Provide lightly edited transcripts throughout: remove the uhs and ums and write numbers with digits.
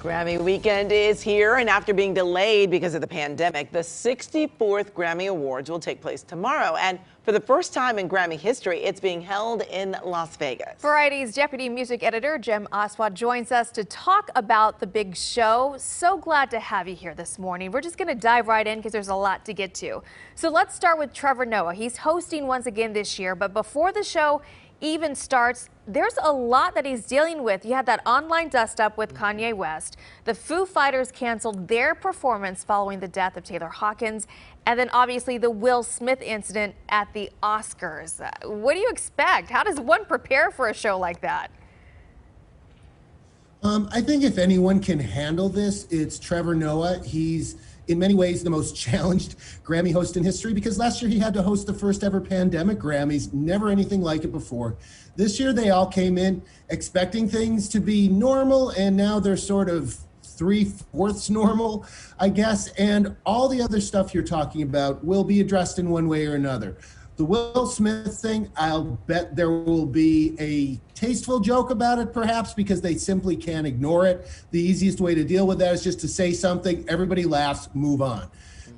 Grammy weekend is here, and after being delayed because of the pandemic, the 64th Grammy Awards will take place tomorrow. And for the first time in Grammy history, it's being held in Las Vegas. Variety's deputy music editor, Jem Aswad, joins us to talk about the big show. So glad to have you here this morning. We're just going to dive right in because there's a lot to get to. So let's start with Trevor Noah. He's hosting once again this year, but before the show even starts, there's a lot that he's dealing with. You had that online dust-up with Kanye West. The Foo Fighters canceled their performance following the death of Taylor Hawkins. And then obviously the Will Smith incident at the Oscars. What do you expect? How does one prepare for a show like that? I think if anyone can handle this, it's Trevor Noah. He's in many ways the most challenged Grammy host in history because last year he had to host the first ever pandemic Grammys, never anything like it before. This year they all came in expecting things to be normal, and now they're sort of 3/4 normal, I guess. And all the other stuff you're talking about will be addressed in one way or another. The Will Smith thing, I'll bet there will be a tasteful joke about it, perhaps, because they simply can't ignore it. The easiest way to deal with that is just to say something, everybody laughs, move on.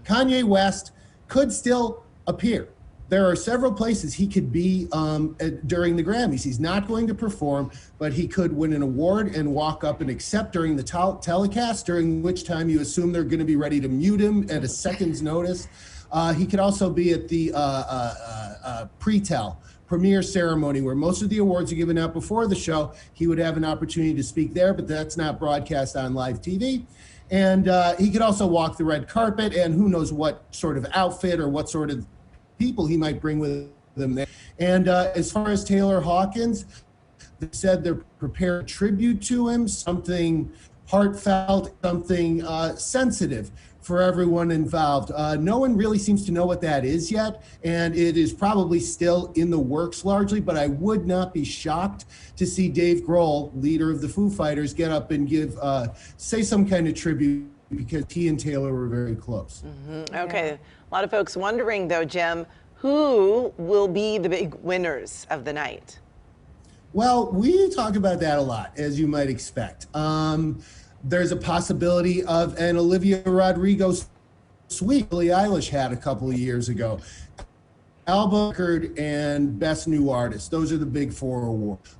Kanye West could still appear. There are several places he could be during the Grammys. He's not going to perform, but he could win an award and walk up and accept during the telecast, during which time you assume they're going to be ready to mute him at a second's notice. He could also be at the premiere ceremony where most of the awards are given out before the show. He would have an opportunity to speak there, but that's not broadcast on live TV. And he could also walk the red carpet, and who knows what sort of outfit or what sort of people he might bring with them there. And as far as Taylor Hawkins, they said they're prepared to tribute to him, something heartfelt, something sensitive for everyone involved. No one really seems to know what that is yet, and it is probably still in the works largely, but I would not be shocked to see Dave Grohl, leader of the Foo Fighters, get up and say some kind of tribute, because he and Taylor were very close. Okay, a lot of folks wondering though, Jem, who will be the big winners of the night? Well, we talk about that a lot, as you might expect. There's a possibility of an Olivia Rodrigo sweep Billie Eilish had a couple of years ago. Album record and Best New Artist. Those are the big four awards.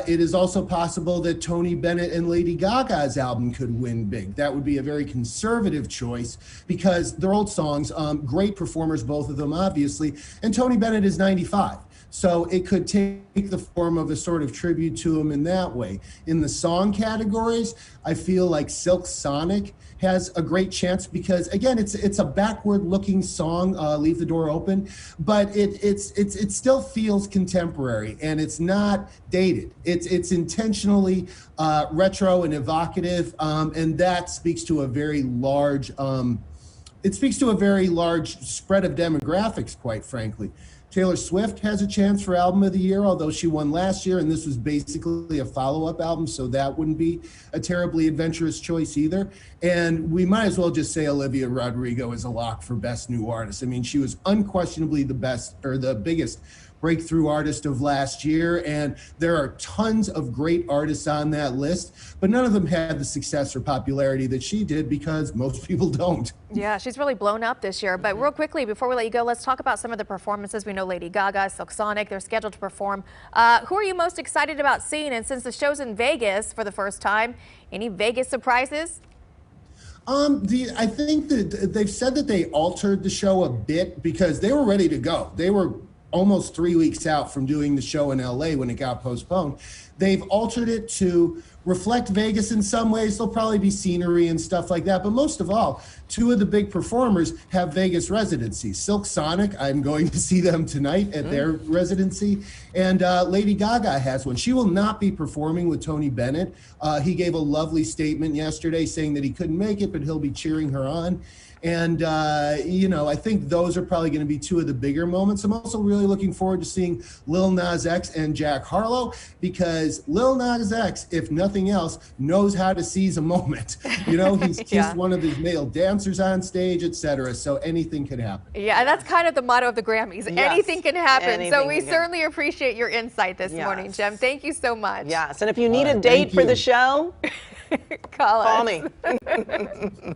It is also possible that Tony Bennett and Lady Gaga's album could win big. That would be a very conservative choice because they're old songs, great performers, both of them, obviously. And Tony Bennett is 95. So it could take the form of a sort of tribute to him in that way. In the song categories, I feel like Silk Sonic has a great chance because, again, it's a backward-looking song, Leave the Door Open, but it still feels contemporary and it's not dated. It's intentionally retro and evocative, and that speaks to a very large spread of demographics, quite frankly. Taylor Swift has a chance for Album of the Year, although she won last year, and this was basically a follow-up album, so that wouldn't be a terribly adventurous choice either. And we might as well just say Olivia Rodrigo is a lock for Best New Artist. I mean, she was unquestionably the best, or the biggest breakthrough artist of last year, and there are tons of great artists on that list, but none of them had the success or popularity that she did because most people don't. Yeah, she's really blown up this year. But real quickly, before we let you go, let's talk about some of the performances. We know Lady Gaga, Silk Sonic, they're scheduled to perform. Who are you most excited about seeing? And since the show's in Vegas for the first time, any Vegas surprises? I think that they've said that they altered the show a bit because they were ready to go. They were almost 3 weeks out from doing the show in LA when it got postponed. They've altered it to reflect Vegas in some ways. There'll probably be scenery and stuff like that. But most of all, two of the big performers have Vegas residencies. Silk Sonic, I'm going to see them tonight at their residency. And Lady Gaga has one. She will not be performing with Tony Bennett. He gave a lovely statement yesterday saying that he couldn't make it, but he'll be cheering her on. And, I think those are probably going to be two of the bigger moments. I'm also really looking forward to seeing Lil Nas X and Jack Harlow, because Lil Nas X, if nothing else, knows how to seize a moment. He's kissed one of his male dancers on stage, etc. So anything can happen. Yeah, and that's kind of the motto of the Grammys. Yes, anything can happen. Anything so we certainly appreciate your insight this morning, Jem. Thank you so much. Yes, and if you need a date for the show, Call us. Call me.